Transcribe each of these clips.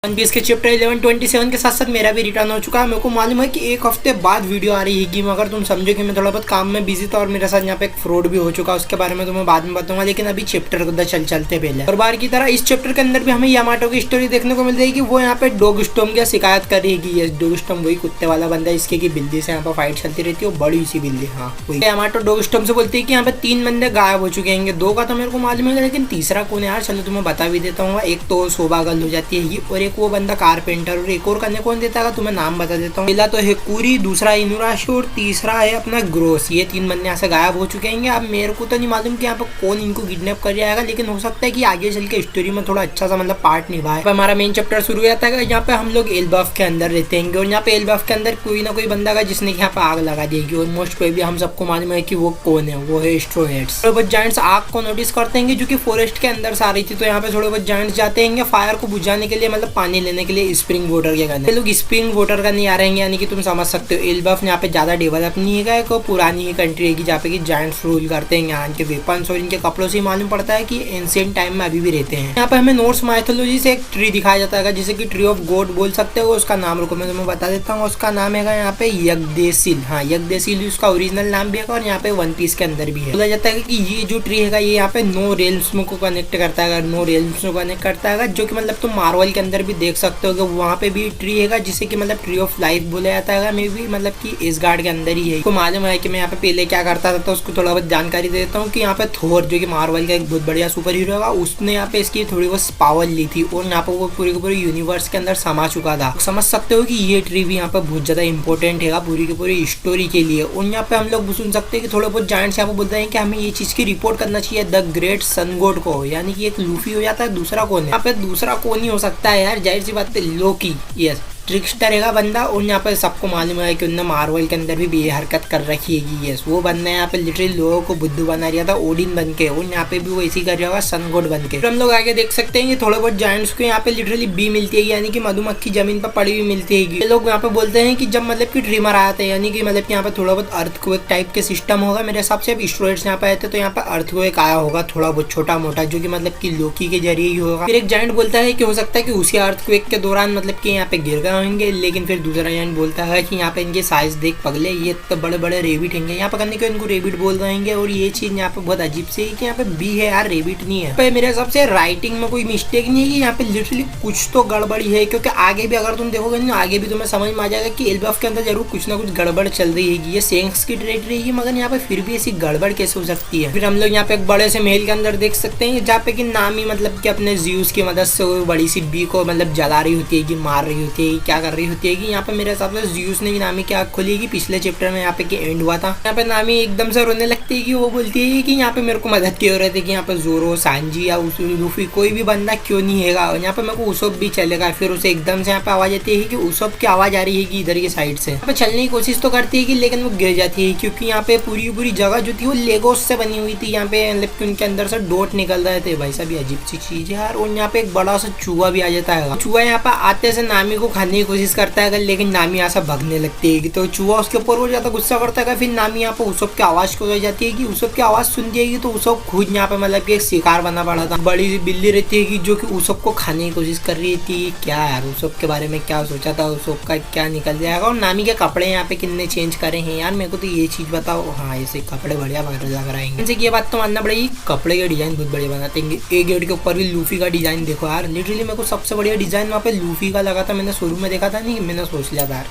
One piece के chapter 1127 के साथ साथ मेरा भी रिटर्न हो चुका है। मेरे को मालूम है कि एक हफ्ते बाद वीडियो आ रही है, मगर तुम समझो कि मैं थोड़ा बहुत काम में बिजी था और मेरे साथ यहाँ पे एक फ्रॉड भी हो चुका है। उसके बारे में तुम्हें बाद में बताऊंगा, लेकिन अभी चैप्टर को चलते पहले। और बार की तरह इस चैप्टर के अंदर भी हमें यामाटो की स्टोरी देखने को मिल जाएगी। वो यहाँ पे डॉग स्टॉर्म की शिकायत कर रही है। डॉग स्टॉर्म वही कुत्ते वाला बंदा है इसके की बिल्ली से यहाँ पर फाइट चलती रहती है, बड़ी सी बिल्ली। हाँ वही यामाटो डॉग स्टॉर्म से बोलती है कि यहाँ पे 3 बंदे गायब हो चुके हैं। 2 का तो मेरे को मालूम है, लेकिन तीसरा कौन है यार, चलो तुम्हें बता भी देता हूँ। एक तो शोभागल हो जाती है ये, और एक वो बंदा कारपेंटर, और एक और करने कौन देता है तुम्हें नाम बता देता हूँ। पहला तो है कुरी, दूसरा इनुराशी और तीसरा है अपना ग्रोस। ये 3 बंदे यहाँ से गायब हो चुके हैं। अब मेरे को तो नहीं मालूम कि यहाँ पर कौन इनको किडनैप कर जाएगा, लेकिन हो सकता है कि आगे चल के स्टोरी में थोड़ा अच्छा सा मतलब पार्ट निभाए। हमारा मेन चैप्टर शुरू हो जाता है यहाँ पे हम लोग एल्बाफ के अंदर रहते हैं, और यहाँ पे एल्बाफ के अंदर कोई ना कोई बंदा का जिसने यहाँ पे आग लगा देगी। और मोस्ट प्रोबेबली हम सबको मालूम है कि वो कौन है, वो है स्ट्रो हेड्स। थोड़े बहुत जायंट्स आग को नोटिस करते हैं जो कि फॉरेस्ट के अंदर से आ रही थी, तो यहाँ पे थोड़े बहुत जायंट्स जाते हैं फायर को बुझाने के लिए, मतलब पानी लेने के लिए स्प्रिंग वाटर के करने। लोग स्प्रिंग वाटर का नहीं आ रहे हैं, यानी कि तुम समझ सकते हो एल्बाफ यहाँ पे ज्यादा डेवलप नहीं है, एक पुरानी ही कंट्री है जहाँ पे जायंट्स रूल करते हैं। यहाँ के वेपन्स और इनके कपड़ों से मालूम पड़ता है कि एंशिएंट टाइम में अभी भी रहते हैं। यहाँ पे हमें नॉर्स माइथोलॉजी से एक ट्री दिखाया जाता है जिसे कि ट्री ऑफ गॉड बोल सकते हो। उसका नाम रुको मैं तुम्हें बता देता हूँ। उसका नाम है यहाँ पे यग्देसिल। हाँ यग्देसिल उसका ओरिजिनल नाम भी है, और यहाँ पे वन पीस के अंदर भी है। बोला जाता है कि ये जो ट्री है ये यहाँ पे 9 रेल्स को कनेक्ट करता है, 9 रेल्स को कनेक्ट करता है, जो कि मतलब तुम मार्वल के अंदर भी देख सकते हो कि वहाँ पे भी ट्री है जिसे कि मतलब ट्री ऑफ लाइफ बोला जाता है। मे भी मतलब कि इसगार्ड के अंदर ही है। को मालूम है कि मैं यहाँ पे पहले क्या करता था, तो उसको थोड़ा बहुत जानकारी देता हूँ कि यहाँ पे थोर जो कि मार्वल का एक बहुत बढ़िया सुपर हीरो है, उसने यहाँ पे इसकी थोड़ी बहुत पावर ली थी, और यहाँ पे वो पूरे के पूरे यूनिवर्स के अंदर समा चुका था। समझ सकते हो कि ये ट्री भी यहाँ पे बहुत ज्यादा इंपॉर्टेंट है पूरी की पूरी स्टोरी के लिए। और यहाँ पे हम लोग सुन सकते हैं कि थोड़े बहुत जायंट्स यहाँ पे बोलते हैं कि हमें ये चीज की रिपोर्ट करना चाहिए द ग्रेट सन गॉड को, यानी कि एक लूफी हो जाता है। दूसरा कौन है यहाँ पे? दूसरा कौन ही हो सकता है यार, जाहिर सी बात है लोकी। यस ट्रिक्स्टर है बंदा, और यहाँ पे सबको मालूम है कि उन्होंने मार्वल के अंदर भी बेहरकत कर रखी है। यस वो बंदा यहाँ पे लिटरली लोगों को बुद्धू बना रहा था ओडिन बन के, और यहाँ पे भी वो ऐसी कर रहा होगा सन गॉड बन के। हम लोग आगे देख सकते हैं कि थोड़े बहुत जायंट्स को यहाँ पे लिटरली बी मिलती है, यानी कि मधुमक्खी जमीन पर पड़ी हुई मिलती है। ये लोग यहाँ पे बोलते हैं कि जब मतलब कि ट्रिमर आया था, यानी कि मतलब यहाँ पे थोड़ा बहुत अर्थक्वेक टाइप के सिस्टम होगा मेरे हिसाब से। अब एस्टेरॉइड्स यहाँ पे आए थे तो यहाँ पे अर्थक्वेक आया होगा थोड़ा बहुत छोटा मोटा, जो कि मतलब कि लोकी के जरिए ही होगा। फिर एक जायंट बोलता है कि हो सकता है कि उसी अर्थक्वेक के दौरान मतलब कि यहाँ पे गिर गए होंगे, लेकिन फिर दूसरा जायंट बोलता है कि यहाँ पे इनके साइज देख पगले, ये तो बड़े बड़े रेबिट हैं। यहाँ पे करने को इनको रेबिट बोल रहेंगे, और ये चीज यहाँ पे बहुत अजीब से है कि यहाँ पे बी है यार, रेबिट नहीं है। पर मेरे हिसाब से राइटिंग में कोई मिस्टेक नहीं है कि यहाँ पे लिटरली कुछ तो गड़बड़ी है, क्योंकि आगे भी अगर तुम देखोगे ना, आगे भी तुम्हें समझ में आ जाएगा कि एल्बाफ के अंदर जरूर कुछ ना कुछ गड़बड़ चल रही है। ये सेंक्स की टेरिटरी है, मगर यहाँ पे फिर भी ऐसी गड़बड़ कैसे हो सकती है। फिर हम लोग यहाँ पे एक बड़े से महल के अंदर देख सकते हैं जहाँ पे कि नामी मतलब कि अपने ज़्यूस की मदद से वो बड़ी सी बी को मतलब जला रही होती है, कि मार रही होती है, क्या कर रही होती है। कि यहाँ पे मेरे हिसाब से ज़्यूस ने नामी की आँख खोली कि पिछले चैप्टर में यहाँ पे एंड हुआ था। यहाँ पे नामी एकदम से रोने लगती है कि वो बोलती है कि यहाँ पे मेरे को मदद की हो रही थी, कि यहाँ पे जोरो सांजी या लूफी कोई भी बंदा क्यों नहीं है। यहाँ पे मेरे को उसोप भी चलेगा। फिर उसे एकदम से यहाँ पे आवाज आती है कि उसोप की आवाज आ रही है कि इधर की साइड से। यहाँ पे चलने की कोशिश तो करती है कि लेकिन वो गिर जाती है, क्योंकि यहाँ पे पूरी जगह जो थी वो लेगोस से बनी हुई थी। यहाँ पे मतलब कि उनके अंदर से डॉट निकल रहे थे। भाई साहब अजीब सी चीज है यार। और यहाँ पे एक बड़ा सा चूहा भी आ जाता है। चूहा यहाँ पे आते से नामी को खाने की कोशिश करता है, लेकिन नामी यहाँ से भगने लगती है। तो चूहा उसके ऊपर वो ज्यादा गुस्सा करता है। फिर नामी यहाँ पे उसोप की आवाज को जाती है कि उसोप की आवाज सुन जाएगी, तो उसोप खुद यहाँ पे मतलब कि एक शिकार बना पड़ा था। बड़ी सी बिल्ली रहती है कि जो कि उसोप को खाने की कोशिश कर रही थी। क्या यार उसोप के बारे में क्या सोचा था, उसोप का क्या निकल जाएगा। और नामी के कपड़े यहाँ पे कितने चेंज करे हैं यार, मेरे को तो ये चीज बताओ। हाँ ऐसे कपड़े बढ़िया लग रहे हैं। इनसे ये बात तो मानना पड़ेगी, कपड़े के डिजाइन बहुत बढ़िया बनाते हैं। ए गेट के ऊपर भी लूफी का डिजाइन देखो यार, लिटरली मेरे को सबसे बढ़िया डिजाइन वहाँ पे लूफी का लगा था। मैंने शुरू में देखा था नहीं, मैंने सोच लिया था यार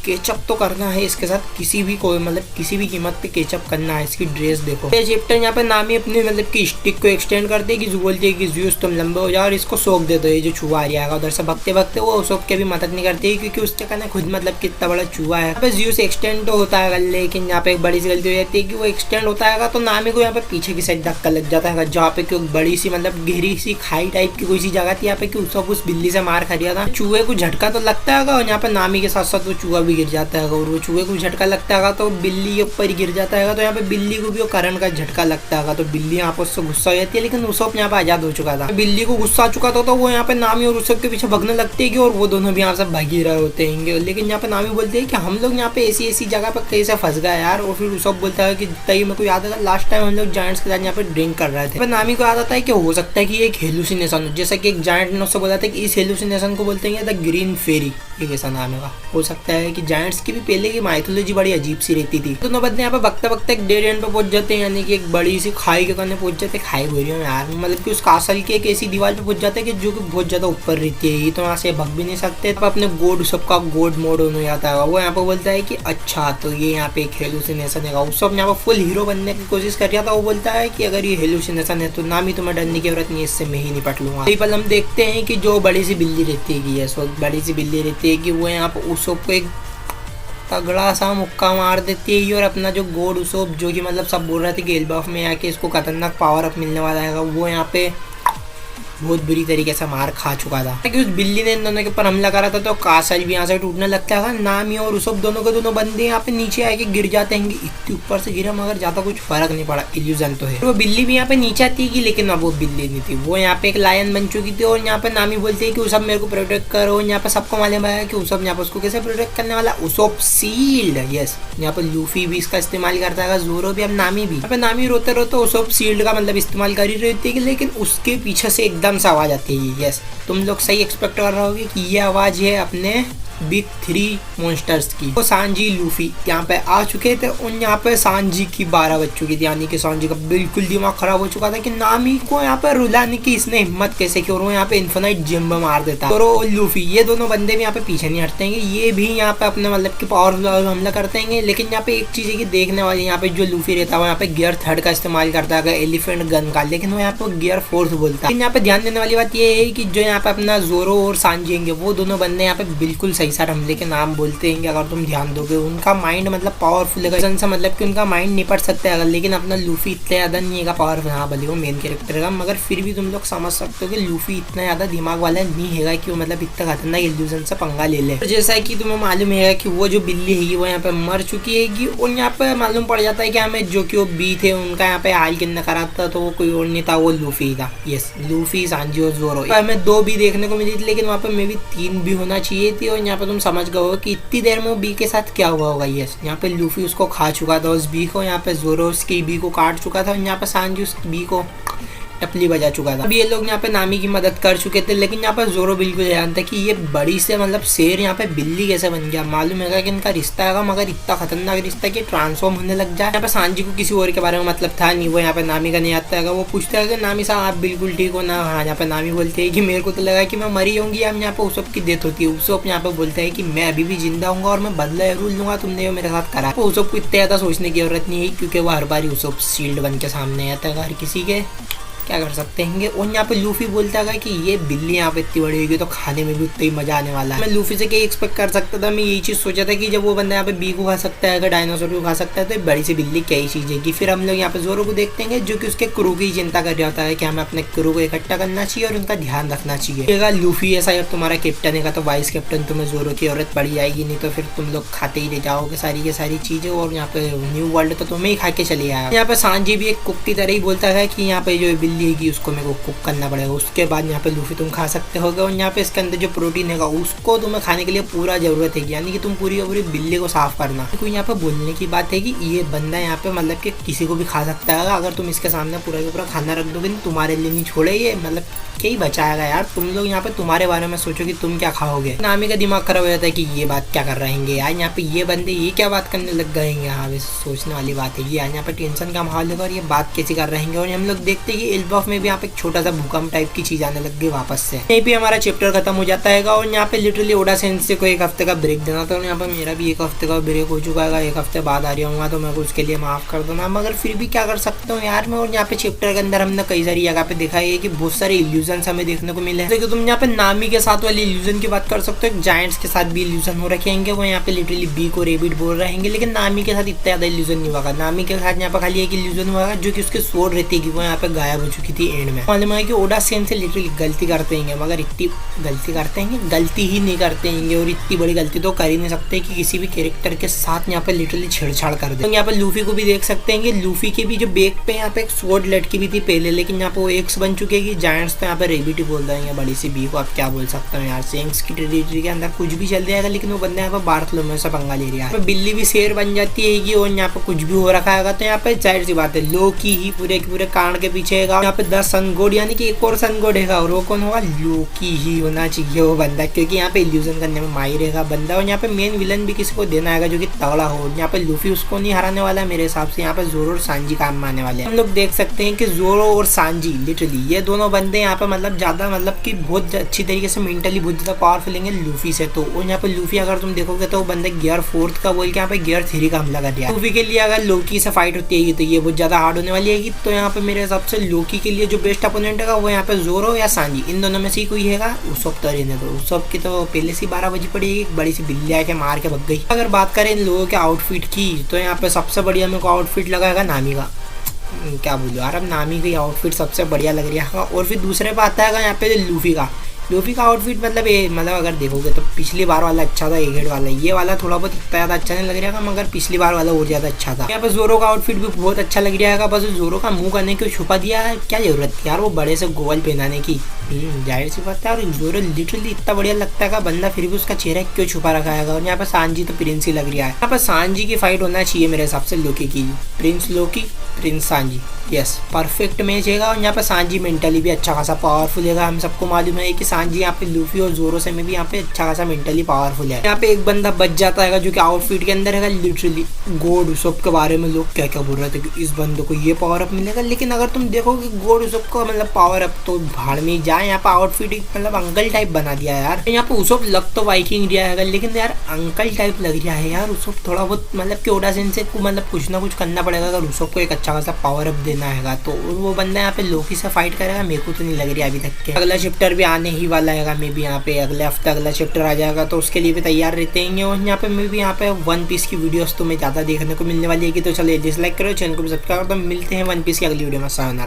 केचप तो करना है इसके साथ, किसी भी कोई मतलब किसी भी कीमत पे केचप करना है। इसकी ड्रेस देखो। ये चैप्टर यहाँ पे नामी अपनी मतलब कि स्टिक को एक्सटेंड करते हैं, कि जो बोलते हैं कि ज़्यूस तुम लंबे हो जाओ और इसको सोख दे दो। ये जो चूहा आ जाएगा उधर से भगते भगते, वो सोख के भी मदद नहीं करती है, क्योंकि उसके कहना खुद मतलब कितना बड़ा चूहा है। यहाँ पे ज़्यूस एक्सटेंड तो होता है, लेकिन यहाँ पे एक बड़ी सी गलती हो जाती है कि वो एक्सटेंड होता है तो नामी को यहाँ पे पीछे की साइड धक्का लग जाता है, जहाँ पे एक बड़ी सी मतलब गहरी सी खाई टाइप की कोई सी जगह थी। यहाँ पे कि उस बिल्ली से मार खा रहा था। चूहे को झटका तो लगता है, और यहाँ पे नामी के साथ साथ वो चूहा भी गिर जाता है, और वो चूहे को झटका लगता है तो बिल्ली के ऊपर गिर जाता है। तो यहाँ पे बिल्ली को भी वो करंट का झटका लगता है, तो बिल्ली यहाँ पर उससे गुस्सा हो जाती है। लेकिन उसोप यहाँ पे आजाद हो चुका था। बिल्ली को गुस्सा आ चुका था तो वो यहाँ पे नामी और उसोप के पीछे भगने लगते हैं और वो दोनों भी यहाँ से भागी रहे होते हैं। लेकिन यहाँ पे नामी बोलते हैं कि हम लोग यहाँ पे ऐसी जगह पर कैसे फंस गए यार। और फिर उसोप बोलता है कि तभी मेरे को याद है लास्ट टाइम हम लोग जायंट्स के साथ यहाँ पे ड्रिंक कर रहे थे। नामी को याद आता है कि हो सकता है कि एक हेलुसिनेशन हो, जैसा कि एक जायंट ने उससे बोला था कि इस हेलुसिनेशन को बोलते हैं द ग्रीन फेरी, ये कैसा नाम है। हो सकता है कि जायंट्स की भी पहले की माइथोलॉजी बड़ी अजीब सी रहती थी। दोनों बंदे यहाँ पे बकता बकता एक डेड एंड पे पहुंच जाते हैं, यानी कि एक बड़ी सी खाई के करने पहुंच जाते हैं। खाई बोल रही हूँ यार, मतलब कि उस कासल की एक ऐसी दीवार पे पहुंच जाते हैं कि जो कि बहुत ज्यादा ऊपर रहती है, तो यहाँ से भग भी नहीं सकते। तो अपने गोड सबका गोड मोड होने जाता है। वो यहाँ पे बोलता है कि अच्छा तो ये यहाँ पे एक हेलुसिनेशन है। उस सब यहाँ पे फुल हीरो बनने की कोशिश कर रहा था। वो बोलता है कि अगर ये हेलुसिनेशन है तो नामी तुम्हें डरने की जरूरत नहीं, इससे मैं ही निपट लूंगा। पल हम देखते हैं कि जो बड़ी सी बिल्ली रहती है, बड़ी सी बिल्ली रहती है कि वो यहाँ पे उसोप को एक तगड़ा सा मुक्का मार देती है। और अपना जो गोड उसोप, जो कि मतलब सब बोल रहे थे कि एल्बाफ में आके इसको खतरनाक पावर अप मिलने वाला है, वो यहाँ पे बहुत बुरी तरीके से मार खा चुका था। कि उस बिल्ली ने इन दोनों के ऊपर हमला करा था तो कासल भी यहाँ से टूटने लगता था। नामी और उसोप दोनों के दोनों बंदे यहाँ पे नीचे आके गिर जाते हैं। इतनी ऊपर से गिरा मगर ज्यादा कुछ फर्क नहीं पड़ा, इल्यूजन तो है। वो बिल्ली भी यहाँ पे नीचे आती है, लेकिन अब वो बिल्ली नहीं थी, वो यहाँ पे एक लायन बन चुकी थी। और यहाँ पे नामी बोलती है कि उसब मेरे को प्रोटेक्ट करो। यहाँ पे सबको मालूम है कि उसब यहाँ पे उसको कैसे प्रोटेक्ट करने वाला, उसोप शील्ड। यस, यहाँ पे लूफी भी इसका इस्तेमाल करता है, जोरो भी, अब नामी भी। यहाँ पे नामी रोते रोते उसोप शील्ड का मतलब इस्तेमाल कर ही रहती है, लेकिन उसके पीछे से एकदम से आवाज आती है। यस, तुम लोग सही एक्सपेक्ट कर रहे होगे कि ये आवाज है अपने बिग 3 मॉन्स्टर्स की। तो सांजी लूफी यहाँ पे आ चुके थे और यहाँ पे सांजी की 12 बज चुकी थी, यानी कि सांजी का बिल्कुल दिमाग खराब हो चुका था कि नामी को यहाँ पे रुलाने की इसने हिम्मत कैसे की। और वो यहाँ पे इन्फिनाइट जेम मार देता है। और लूफी ये दोनों बंदे भी यहाँ पे पीछे नहीं हटते हैं, ये भी यहाँ पे अपने मतलब कि पावरफुल हमला करते हैं। लेकिन यहाँ पे एक चीज है कि देखने वाले, यहाँ पे जो लूफी रहता है वो यहाँ पे गियर 3 का इस्तेमाल करता है, एलिफेंट गन का, लेकिन वो यहाँ पे गियर 4 बोलता है। लेकिन यहाँ पे ध्यान देने वाली बात ये है कि जो यहाँ पे अपना जोरो और सांजी होंगे, वो दोनों बंदे यहाँ पे बिल्कुल सही सार हमले के नाम बोलते हैं। अगर तुम ध्यान दोगे उनका माइंड मतलब पावरफुल है, मतलब कि उनका माइंड निपट सकता है अगर, लेकिन अपना लूफी इतना ज्यादा नहीं है पावरफुल। हाँ भले वो मेन कैरेक्टर का, मगर फिर भी तुम लोग समझ सकते हो कि लूफी इतना ज्यादा दिमाग वाला नहीं है कि वो मतलब इतना खतरनाक इल्यूजन से पंगा ले ले। जैसा कि तुम्हें मालूम है कि वो जो बिल्ली है वो यहाँ पे मर चुकी है। और यहाँ पे मालूम पड़ जाता है कि हमें जो कि वो बी थे उनका यहाँ पे हाल कितना करा था, तो वो कोई और नहीं था, वो लूफी था। यस, लूफी, सांजी और जोरो। हमें 2 बी देखने को मिली थी, लेकिन वहाँ पे मे भी 3 भी होना चाहिए थी। और यहाँ पे तुम समझ गए कि इतनी देर में वो बी के साथ क्या हुआ होगा। यस, यहाँ पे लूफी उसको खा चुका था उस बी को, यहाँ पे जोरो उसकी बी को काट चुका था, और यहाँ पे सांजी उस बी को टपली बजा चुका था। अब ये लोग यहाँ पे नामी की मदद कर चुके थे, लेकिन यहाँ पे जोरो बिल्कुल जानता कि ये बड़ी से मतलब शेर यहाँ पे बिल्ली कैसे बन गया। मालूम है कि इनका रिश्ता है, मगर इतना खतरनाक रिश्ता कि ट्रांसफॉर्म होने लग जाए। यहाँ पे सांजी को किसी और के बारे में मतलब था नहीं, वो यहाँ पे नामी का नहीं आता है। वो पूछता है कि नामी साहब आप बिल्कुल ठीक हो ना। हाँ, यहाँ पे नामी बोलते है कि मेरे को तो लगा कि मैं मरी होंगी। अब यहाँ पे उसप की डेथ होती है। उसप यहाँ पे बोलता है कि मैं अभी भी जिंदा हूँ और मैं बदला जरूर लूंगा, तुमने मेरे साथ करा। तो उसप को इतना ज्यादा सोचने की जरूरत नहीं है, क्योंकि वो हर बार उसप शील्ड बन के सामने आता है हर किसी के, क्या कर सकते हैं। और यहाँ पे लूफी बोलता है कि ये बिल्ली यहाँ पे इतनी बड़ी होगी तो खाने में भी उतना ही मजा आने वाला है। मैं लूफी से क्या एक्सपेक्ट कर सकता था, मैं यही चीज सोचा था कि जब वो बंदा यहाँ पे बी को खा सकता है, अगर डायनासोर को खा सकता है, तो बड़ी सी बिल्ली क्या ही चीज है कि। फिर हम लोग यहाँ पे जोरो को देखते हैं जो कि उसके क्रू की चिंता कर रहा होता है कि हमें अपने क्रू को इकट्ठा करना चाहिए और उनका ध्यान रखना चाहिए। लूफी ऐसा जब तुम्हारा कैप्टन है तो वाइस कैप्टन तुम्हें जोरो की जरूरत पड़ जाएगी, नहीं तो फिर तुम लोग खाते ही रह जाओगे सारी की सारी चीजें। और यहाँ पे न्यू वर्ल्ड तो तुम्हें ही खा के चले आया। यहाँ पे सांजी भी एक कुक की तरह ही बोलता है कि यहाँ पे जो बिल्ली है उसको मेरे को कुक करना पड़ेगा, उसके बाद यहाँ पे लूफी तुम खा सकते होगे। और यहाँ पे इसके अंदर जो प्रोटीन है उसको तुम्हें खाने के लिए पूरा जरूरत है, यानी कि तुम पूरी पूरी बिल्ली को साफ करना। कोई यहाँ पे बोलने की बात है कि ये बंदा यहाँ पे मतलब कि किसी को भी खा सकता है, अगर तुम इसके सामने पूरा का पूरा खाना रख दोगे, तुम्हारे लिए नहीं छोड़े ये, मतलब क्या ही बचाएगा यार। तुम लोग यहाँ पे तुम्हारे बारे में सोचो कि तुम क्या खाओगे। नामी का दिमाग खराब हो जाता है कि ये बात क्या कर रहे हैं यार, यहाँ पे ये बंदे ये क्या बात करने लग गए हैं। हाँ, वैसे सोचने वाली बात है यार, यहाँ पे टेंशन का माहौल है और ये बात कैसे कर रहे हैं। और हम लोग देखते हैं कि एल्बाफ में भी यहाँ पे छोटा सा भूकंप टाइप की चीज आने लग गई वापस से। यहीं पे हमारा चैप्टर खत्म हो जाता है। और यहाँ पे लिटरली ओडा सेंस से कोई 1 हफ्ते का ब्रेक देना था, और यहाँ पे मेरा भी 1 हफ्ते का ब्रेक हो चुका है। 1 हफ्ते बाद आ रहा हूँ तो मैं उसके लिए माफ कर दूंगा, मगर फिर भी क्या कर सकता हूँ यार मैं। और यहाँ पे चैप्टर के अंदर हमने कई सारी जगह पे देखा है कि बहुत सारे इल्यूजन हमें देखने को मिले हैं। तो तुम यहाँ पे नामी के साथ वाली इल्यूजन की बात कर सकते हो, जायंट्स के साथ भी इल्यूजन हो रखेंगे, वो यहाँ पे लिटरली बी को रेबिट बोल रहेंगे, लेकिन नामी के साथ इतना ज्यादा इल्यूजन नहीं होगा। नामी के साथ यहाँ पे खाली एक इल्यूजन हुआ जो कि उसके सोड रहती है कि वो यहाँ पे गायब हो चुकी थी एंड में। मालूम है कि ओडा सेन से लिटरली गलती करते हैं, मगर इतनी गलती करते हैं, गलती ही नहीं करते हैं और इतनी बड़ी गलती तो कर ही नहीं सकते कि किसी भी कैरेक्टर के साथ यहाँ पे लिटरली छेड़छाड़ कर दे। तो यहाँ पे लूफी को भी देख सकते हैं कि लूफी के भी जो बैक पे यहाँ पे एक स्वॉर्ड लटकी भी थी पहले, लेकिन यहाँ पे वो एक्स बन चुके हैं कि जायंट्स तो यहाँ पे रेबिट ही बोल देंगे बड़ी सी बी को। आप क्या बोल सकते हो यार, सेंक्स की टेरिटरी के अंदर कुछ भी चल जाएगा, लेकिन वो बंदा यहाँ पे बार्थलोमेव से पंगा ले रहा है। बिल्ली भी शेर बन जाती है और यहाँ पे कुछ भी हो रखा है। तो यहाँ पे जाहिर सी बात है लोकी ही पूरे के पूरे कांड के पीछे है। यहाँ पे 10 सन गोड यानी कि एक और सन गोड है और वो कौन होगा, लोकी ही होना चाहिए वो बंदा, क्योंकि यहाँ पे इल्यूजन करने में माहिर रहेगा बंदा। और यहाँ पे मेन विलन भी किसी को देना आएगा जो कि तगड़ा हो। यहाँ पे लूफी उसको नहीं हराने वाला है मेरे हिसाब से, यहाँ पे जोरो और सांजी काम में आने वाले हैं। हम लोग देख सकते हैं कि जोरो और सांजी लिटरली ये दोनों बंदे यहाँ पे मतलब ज्यादा मतलब कि बहुत अच्छी तरीके से मेंटली बहुत ज्यादा पावरफुल है लूफी से। तो और यहाँ पे लूफी अगर तुम देखोगे तो वो बंदे गियर 4 का बोल के यहाँ पे गियर 3 का हमला कर दिया। लूफी के लिए अगर लोकी से फाइट होती है तो ये बहुत ज्यादा हार्ड होने वाली है। तो यहाँ पे मेरे हिसाब से लोकी के लिए जो बेस्ट अपोनेंट है वो यहाँ पे जोरो या सांजी, इन दोनों में से कोई है। उसब तो रहने दो, उसब की तो पहले से 12 बजे पड़ी, बड़ी सी बिल्ली आके मार के भग गई। अगर बात करें इन लोगों के आउटफिट की तो यहाँ पे सबसे बढ़िया मेरे को आउटफिट लगा नामी का। क्या बोलूँ यार, अब नामी की आउटफिट सबसे बढ़िया लग रही है। और फिर दूसरे पे आता है यहाँ पे लूफी का आउटफिट मतलब ये मतलब अगर देखोगे तो पिछली बार वाला अच्छा था, एगेड वाला, ये वाला थोड़ा बहुत इतना ज़्यादा अच्छा नहीं लग रहा था, मगर पिछली बार वाला और ज़्यादा अच्छा था। यहाँ पे जोरो का आउटफिट भी बहुत अच्छा लग रहा है। बस जोरो का मुंह करने को छुपा दिया है, क्या जरूरत थी यार वो बड़े से गोल पहनाने की। जाहिर सी बात है। और जोरो लिटरली इतना बढ़िया लगता है बंदा, फिर भी उसका चेहरा क्यों छुपा रखा है। और यहाँ पे सांजी तो प्रिंस ही लग रहा है। यहाँ पे सांजी की फाइट होना चाहिए मेरे हिसाब से लोकी की, prince Loki prince Sanji, yes perfect match है। और यहाँ पे सांजी मेंटली भी अच्छा खासा पावरफुल है। हम सबको मालूम है कि सांजी यहाँ पे लूफी और जोरो से में भी यहाँ पे अच्छा खासा मेंटली पावरफुल है। यहाँ पे एक बंदा बच जाता है जो कि आउटफिट के अंदर है लिटरली गॉड उसब के बारे में लोग क्या क्या बोल रहे थे कि इस बंदे को ये पावर अप मिलेगा, लेकिन अगर तुम देखोगे गॉड उसब का मतलब पावर अप तो भाड़ में जाए। यहाँ पे आउटफिट मतलब अंकल टाइप बना दिया है यार। यहाँ पे उसब लग तो वाइकिंग दिया है, लेकिन यार अंकल टाइप लग रहा है यार उसब थोड़ा बहुत, मतलब कि ओडा सेन से मतलब कुछ ना कुछ करना पड़ेगा अगर उसब को एक अच्छा खासा पावर अप देना है। तो वो बंदा यहाँ पे लोकी से फाइट करेगा, मेरे को तो नहीं लग रही अभी तक के। अगला चैप्टर भी आने ही वाला है, मे भी यहाँ पे अगले हफ्ते अगला चैप्टर आ जाएगा, तो उसके लिए भी तैयार रहते हैं। और यहाँ पे मे भी यहाँ पे वन पीस की वीडियोस तुम्हें ज़्यादा देखने को मिलने वाली है। तो चलिए डिसलाइक करो, चैनल को भी सब्सक्राइब करो। तो मिलते हैं वन पीस की अगली वीडियो में। सायोनारा।